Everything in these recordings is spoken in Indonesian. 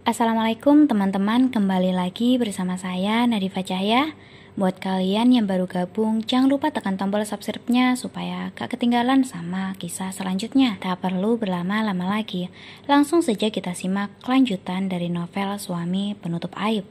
Assalamualaikum teman-teman, kembali lagi bersama saya Nadifa Cahya. Buat kalian yang baru gabung, jangan lupa tekan tombol subscribe-nya supaya gak ketinggalan sama kisah selanjutnya. Tak perlu berlama-lama lagi, langsung saja kita simak kelanjutan dari novel Suami Penutup Aib.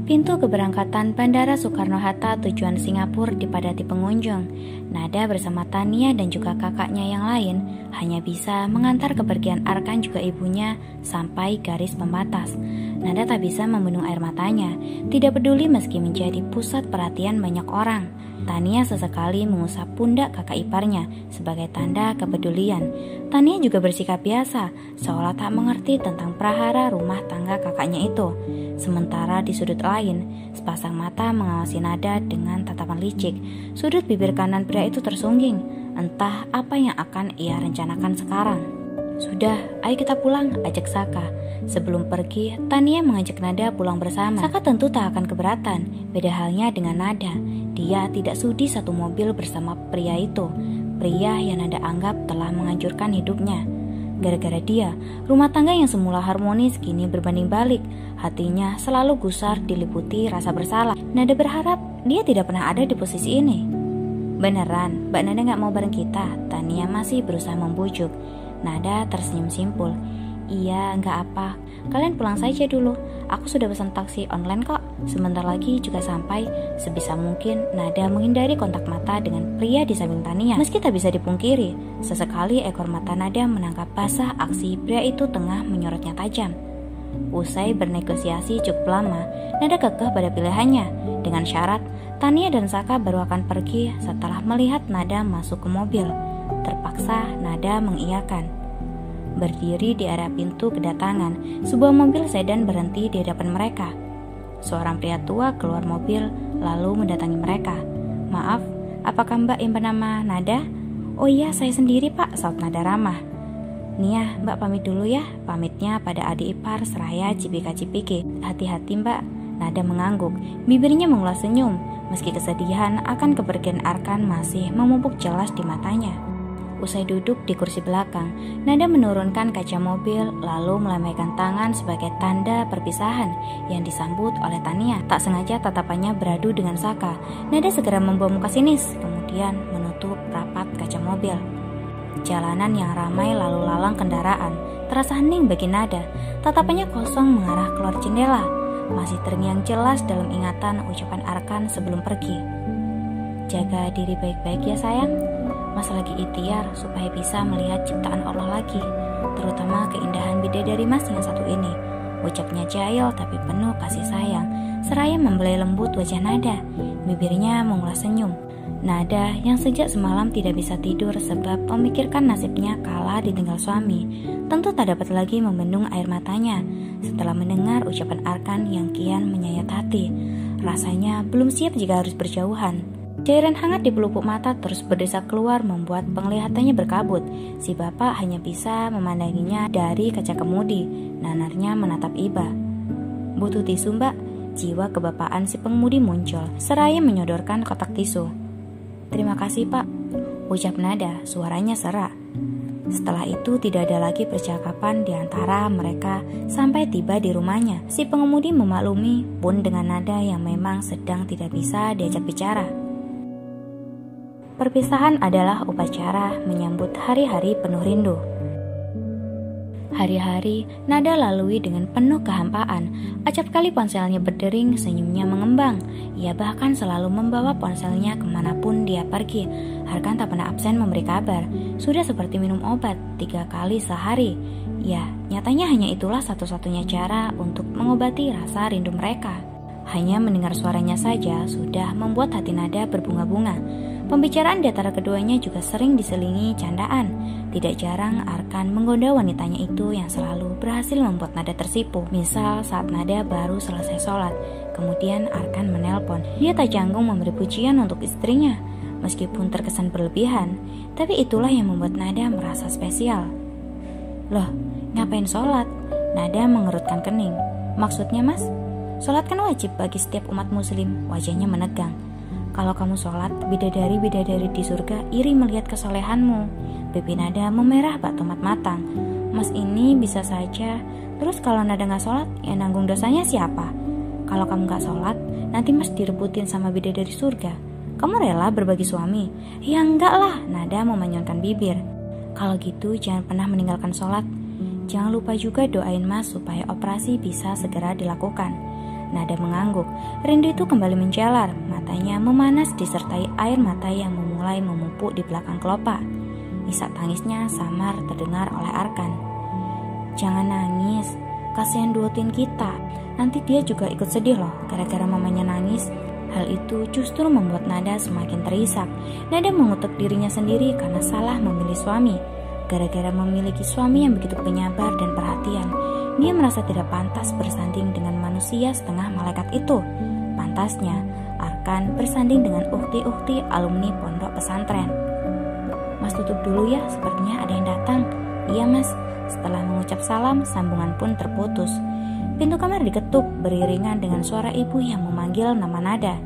Pintu keberangkatan Bandara Soekarno-Hatta tujuan Singapura dipadati pengunjung. Nada bersama Tania dan juga kakaknya yang lain hanya bisa mengantar kepergian Arkan juga ibunya sampai garis pembatas. Nada tak bisa membendung air matanya, tidak peduli meski menjadi pusat perhatian banyak orang. Tania sesekali mengusap pundak kakak iparnya sebagai tanda kepedulian. Tania juga bersikap biasa, seolah tak mengerti tentang prahara rumah tangga kakaknya itu. Sementara di sudut lain, sepasang mata mengawasi Nada dengan tatapan licik. Sudut bibir kanan pria itu tersungging, entah apa yang akan ia rencanakan sekarang. Sudah, ayo kita pulang, ajak Saka. Sebelum pergi, Tania mengajak Nada pulang bersama. Saka tentu tak akan keberatan, beda halnya dengan Nada. Dia tidak sudi satu mobil bersama pria itu, pria yang Nada anggap telah menghancurkan hidupnya. Gara-gara dia, rumah tangga yang semula harmonis kini berbanding balik. Hatinya selalu gusar diliputi rasa bersalah. Nada berharap dia tidak pernah ada di posisi ini. Beneran, Mbak Nada gak mau bareng kita? Tania masih berusaha membujuk. Nada tersenyum simpul. Iya, gak apa. Kalian pulang saja dulu. Aku sudah pesan taksi online kok. Sebentar lagi juga sampai. Sebisa mungkin Nada menghindari kontak mata dengan pria di samping Tania. Meski tak bisa dipungkiri, sesekali ekor mata Nada menangkap basah aksi pria itu tengah menyorotnya tajam. Usai bernegosiasi cukup lama, Nada kekeh pada pilihannya. Dengan syarat, Tania dan Saka baru akan pergi setelah melihat Nada masuk ke mobil. Terpaksa Nada mengiyakan. Berdiri di area pintu kedatangan, sebuah mobil sedan berhenti di hadapan mereka. Seorang pria tua keluar mobil lalu mendatangi mereka. Maaf, apakah Mbak yang bernama Nada? Oh iya, saya sendiri Pak, saut Nada ramah. Nia, Mbak pamit dulu ya. Pamitnya pada adik ipar seraya cipika-cipiki. Hati-hati Mbak. Nada mengangguk, bibirnya mengulas senyum. Meski kesedihan akan kepergian Arkan masih memupuk jelas di matanya. Usai duduk di kursi belakang, Nada menurunkan kaca mobil lalu melambaikan tangan sebagai tanda perpisahan yang disambut oleh Tania. Tak sengaja tatapannya beradu dengan Saka. Nada segera membawa muka sinis, kemudian menutup rapat kaca mobil. Jalanan yang ramai lalu lalang kendaraan terasa hening bagi Nada. Tatapannya kosong mengarah keluar jendela. Masih terngiang jelas dalam ingatan ucapan Arkan sebelum pergi. Jaga diri baik-baik ya sayang. Mas lagi ikhtiar supaya bisa melihat ciptaan Allah lagi, terutama keindahan bidadari Mas yang satu ini. Ucapnya jahil tapi penuh kasih sayang, seraya membelai lembut wajah Nada. Bibirnya mengulas senyum. Nada yang sejak semalam tidak bisa tidur sebab memikirkan nasibnya kala ditinggal suami, tentu tak dapat lagi membendung air matanya setelah mendengar ucapan Arkan yang kian menyayat hati. Rasanya belum siap jika harus berjauhan. Cairan hangat di pelupuk mata terus berdesak keluar membuat penglihatannya berkabut. Si bapak hanya bisa memandanginya dari kaca kemudi. Nanarnya menatap Iba. Butuh tisu Mbak? Jiwa kebapaan si pengemudi muncul, seraya menyodorkan kotak tisu. Terima kasih Pak, ucap Nada, suaranya serak. Setelah itu tidak ada lagi percakapan di antara mereka sampai tiba di rumahnya. Si pengemudi memaklumi pun dengan nada yang memang sedang tidak bisa diajak bicara. Perpisahan adalah upacara menyambut hari-hari penuh rindu. Hari-hari Nada lalui dengan penuh kehampaan. Acap kali ponselnya berdering, senyumnya mengembang. Ia bahkan selalu membawa ponselnya kemanapun dia pergi. Arkan tak pernah absen memberi kabar. Sudah seperti minum obat 3 kali sehari. Ya, nyatanya hanya itulah satu-satunya cara untuk mengobati rasa rindu mereka. Hanya mendengar suaranya saja sudah membuat hati Nada berbunga-bunga. Pembicaraan di antara keduanya juga sering diselingi candaan. Tidak jarang Arkan menggoda wanitanya itu yang selalu berhasil membuat Nada tersipu. Misal saat Nada baru selesai sholat, kemudian Arkan menelpon. Dia tak canggung memberi pujian untuk istrinya, meskipun terkesan berlebihan. Tapi itulah yang membuat Nada merasa spesial. Loh, ngapain sholat? Nada mengerutkan kening. Maksudnya Mas? Sholat kan wajib bagi setiap umat muslim. Wajahnya menegang. Kalau kamu sholat, bidadari-bidadari di surga iri melihat kesolehanmu. Pipi Nada memerah bak tomat matang. Mas ini bisa saja. Terus kalau Nada gak sholat, yang nanggung dosanya siapa? Kalau kamu gak sholat, nanti Mas direbutin sama bidadari surga. Kamu rela berbagi suami? Ya enggak lah, Nada memanyunkan bibir. Kalau gitu jangan pernah meninggalkan sholat. Jangan lupa juga doain Mas supaya operasi bisa segera dilakukan. Nada mengangguk. Rindu itu kembali menjalar. Matanya memanas disertai air mata yang memulai memumpuk di belakang kelopak. Isak tangisnya samar terdengar oleh Arkan. Jangan nangis, kasihan duotin kita. Nanti dia juga ikut sedih loh gara-gara mamanya nangis. Hal itu justru membuat Nada semakin terisak. Nada mengutuk dirinya sendiri karena salah memilih suami. Gara-gara memiliki suami yang begitu penyabar dan perhatian, dia merasa tidak pantas bersanding dengan manusia setengah malaikat itu. Pantasnya, Arkan bersanding dengan ukti-ukti alumni pondok pesantren. Mas tutup dulu ya, sepertinya ada yang datang. Iya mas. Setelah mengucap salam, sambungan pun terputus. Pintu kamar diketuk beriringan dengan suara ibu yang memanggil nama Nada.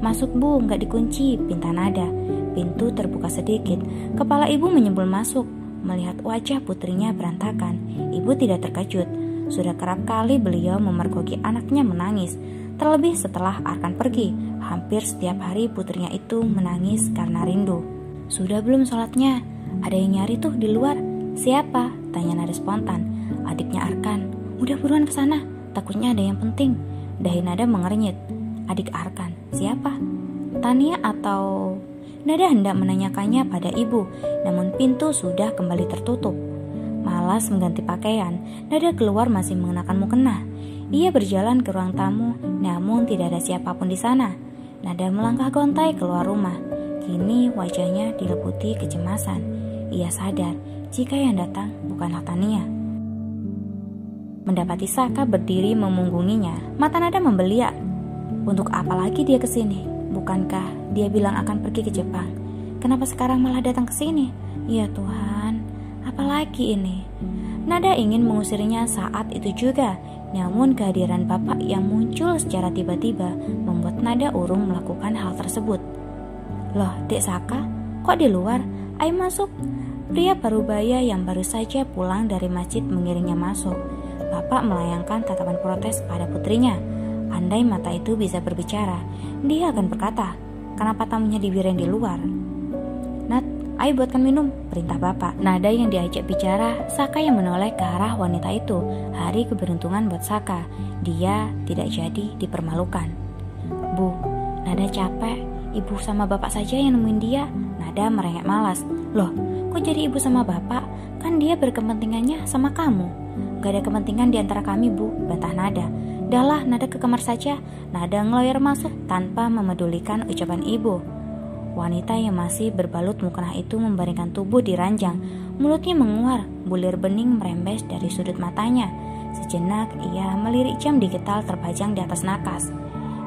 Masuk bu, gak dikunci, pinta Nada. Pintu terbuka sedikit. Kepala ibu menyembul masuk. Melihat wajah putrinya berantakan, ibu tidak terkejut. Sudah kerap kali beliau memergoki anaknya menangis. Terlebih setelah Arkan pergi, hampir setiap hari putrinya itu menangis karena rindu. Sudah belum sholatnya? Ada yang nyari tuh di luar. Siapa? Tanya Nada spontan. Adiknya Arkan. Udah buruan ke sana, takutnya ada yang penting. Dahi Nada mengernyit. Adik Arkan. Siapa? Tania atau... Nada hendak menanyakannya pada ibu, namun pintu sudah kembali tertutup. Malas mengganti pakaian, Nada keluar masih mengenakan mukena. Ia berjalan ke ruang tamu, namun tidak ada siapapun di sana. Nada melangkah gontai keluar rumah. Kini wajahnya diliputi kecemasan. Ia sadar jika yang datang bukanlah Tania. Mendapati Saka berdiri memunggunginya, mata Nada membeliak. Untuk apa lagi dia kesini? Bukankah dia bilang akan pergi ke Jepang? Kenapa sekarang malah datang ke sini? Ya Tuhan, apalagi ini? Nada ingin mengusirnya saat itu juga, namun kehadiran bapak yang muncul secara tiba-tiba membuat Nada urung melakukan hal tersebut. Loh, Dek Saka, kok di luar? Ayo masuk. Pria parubaya yang baru saja pulang dari masjid mengiringnya masuk. Bapak melayangkan tatapan protes pada putrinya. Andai mata itu bisa berbicara, dia akan berkata, kenapa tamunya dibiarin di luar? Nat, ayo buatkan minum, perintah bapak. Nada yang diajak bicara, Saka yang menoleh ke arah wanita itu. Hari keberuntungan buat Saka, dia tidak jadi dipermalukan. Bu, Nada capek, ibu sama bapak saja yang nemuin dia. Nada merengek malas. Loh, kok jadi ibu sama bapak? Kan dia berkepentingannya sama kamu. Gak ada kepentingan di antara kami bu, bantah Nada. Dahlah, Nada ke kamar saja. Nada ngeloyor masuk tanpa memedulikan ucapan ibu. Wanita yang masih berbalut mukena itu membaringkan tubuh di ranjang. Mulutnya menguar, bulir bening merembes dari sudut matanya. Sejenak ia melirik jam digital terpajang di atas nakas.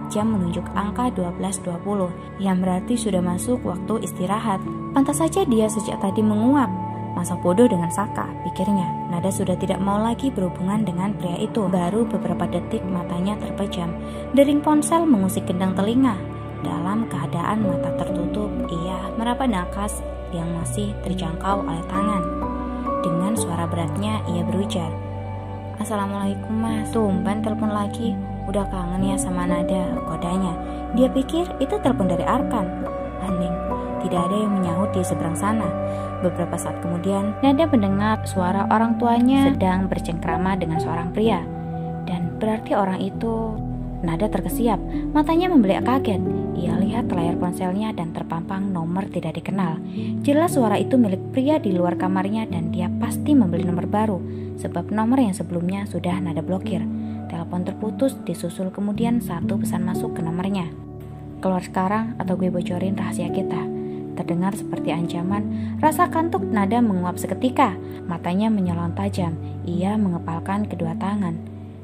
Jam menunjuk angka 12.20, yang berarti sudah masuk waktu istirahat. Pantas saja dia sejak tadi menguap. Masa bodoh dengan Saka, pikirnya. Nada sudah tidak mau lagi berhubungan dengan pria itu. Baru beberapa detik matanya terpejam. Dering ponsel mengusik gendang telinga. Dalam keadaan mata tertutup, ia merapat nakas yang masih terjangkau oleh tangan. Dengan suara beratnya, ia berujar, Assalamualaikum mas, tumben telepon lagi. Udah kangen ya sama Nada, kodanya. Dia pikir itu telepon dari Arkan. Hening, tidak ada yang menyahut di seberang sana. Beberapa saat kemudian, Nada mendengar suara orang tuanya sedang bercengkrama dengan seorang pria. Dan berarti orang itu... Nada terkesiap, matanya membeliak kaget. Ia lihat layar ponselnya dan terpampang nomor tidak dikenal. Jelas suara itu milik pria di luar kamarnya dan dia pasti membeli nomor baru, sebab nomor yang sebelumnya sudah Nada blokir. Telepon terputus, disusul kemudian satu pesan masuk ke nomornya. Keluar sekarang atau gue bocorin rahasia kita. Terdengar seperti ancaman. Rasa kantuk Nada menguap seketika. Matanya menyolong tajam. Ia mengepalkan kedua tangan.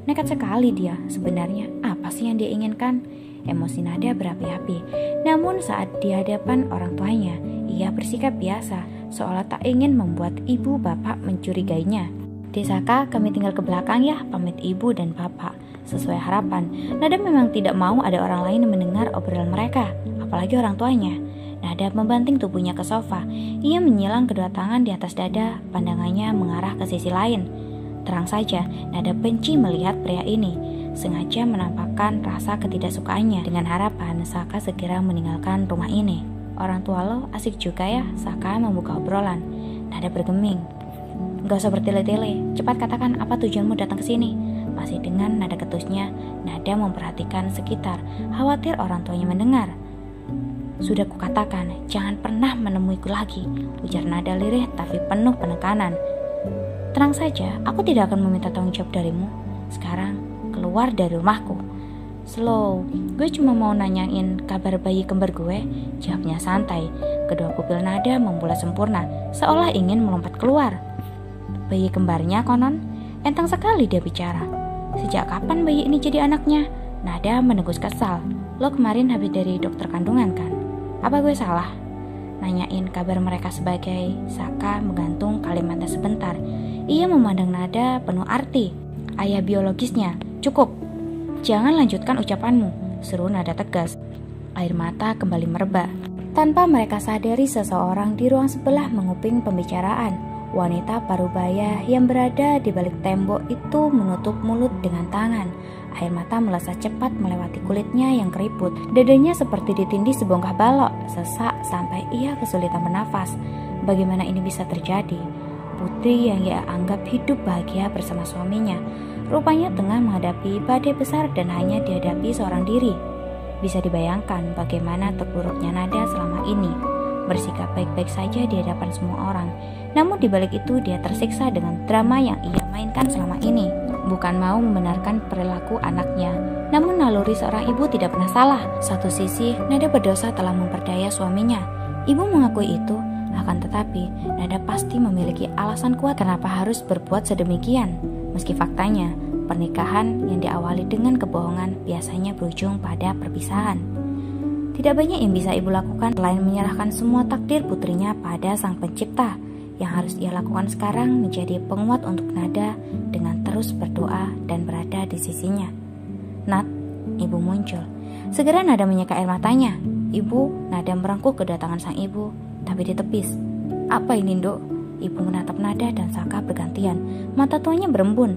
Nekat sekali dia. Sebenarnya apa sih yang dia inginkan? Emosi Nada berapi-api. Namun saat di hadapan orang tuanya, ia bersikap biasa, seolah tak ingin membuat ibu bapak mencurigainya. Dek Saka, kami tinggal ke belakang ya, pamit ibu dan bapak. Sesuai harapan, Nada memang tidak mau ada orang lain yang mendengar obrolan mereka, apalagi orang tuanya. Nada membanting tubuhnya ke sofa. Ia menyilang kedua tangan di atas dada, pandangannya mengarah ke sisi lain. Terang saja, Nada benci melihat pria ini, sengaja menampakkan rasa ketidaksukaannya dengan harapan Saka segera meninggalkan rumah ini. Orang tua lo asik juga ya, Saka membuka obrolan. Nada bergeming. Gak usah bertele-tele, cepat katakan apa tujuanmu datang ke sini. Masih dengan nada ketusnya, Nada memperhatikan sekitar, khawatir orang tuanya mendengar. Sudah kukatakan, jangan pernah menemuiku lagi, ujar Nada lirih tapi penuh penekanan. Tenang saja, aku tidak akan meminta tanggung jawab darimu. Sekarang, keluar dari rumahku. Slow, gue cuma mau nanyain kabar bayi kembar gue, jawabnya santai. Kedua pupil Nada membulat sempurna, seolah ingin melompat keluar. Bayi kembarnya konon, enteng sekali dia bicara. Sejak kapan bayi ini jadi anaknya? Nada menegus kesal. Lo kemarin habis dari dokter kandungan kan? Apa gue salah? Nanyain kabar mereka sebagai Saka menggantung kalimatnya sebentar. Ia memandang Nada penuh arti. Ayah biologisnya, cukup. Jangan lanjutkan ucapanmu, seru Nada tegas. Air mata kembali merebak. Tanpa mereka sadari seseorang di ruang sebelah menguping pembicaraan. Wanita parubaya yang berada di balik tembok itu menutup mulut dengan tangan. Air mata melesat cepat melewati kulitnya yang keriput. Dadanya seperti ditindih sebongkah balok, sesak sampai ia kesulitan bernafas. Bagaimana ini bisa terjadi? Putri yang ia anggap hidup bahagia bersama suaminya, rupanya tengah menghadapi badai besar dan hanya dihadapi seorang diri. Bisa dibayangkan bagaimana terpuruknya Nada selama ini. Bersikap baik-baik saja di hadapan semua orang. Namun di balik itu dia tersiksa dengan drama yang ia mainkan selama ini. Bukan mau membenarkan perilaku anaknya, namun naluri seorang ibu tidak pernah salah. Satu sisi, Nada berdosa telah memperdaya suaminya. Ibu mengakui itu, akan tetapi Nada pasti memiliki alasan kuat kenapa harus berbuat sedemikian. Meski faktanya, pernikahan yang diawali dengan kebohongan biasanya berujung pada perpisahan. Tidak banyak yang bisa ibu lakukan selain menyerahkan semua takdir putrinya pada sang pencipta. Yang harus ia lakukan sekarang menjadi penguat untuk Nada dengan terus berdoa dan berada di sisinya. Nat, ibu muncul. Segera Nada menyeka air matanya. Ibu, Nada merangkul kedatangan sang ibu, tapi ditepis. Apa ini, Nduk? Ibu menatap Nada dan Saka bergantian. Mata tuanya berembun.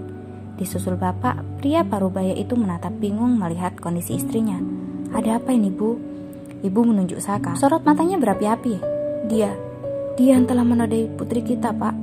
Disusul bapak, pria parubaya itu menatap bingung melihat kondisi istrinya. Ada apa ini, Bu? Ibu menunjuk Saka. Sorot matanya berapi-api. Dia yang telah menodai putri kita, Pak.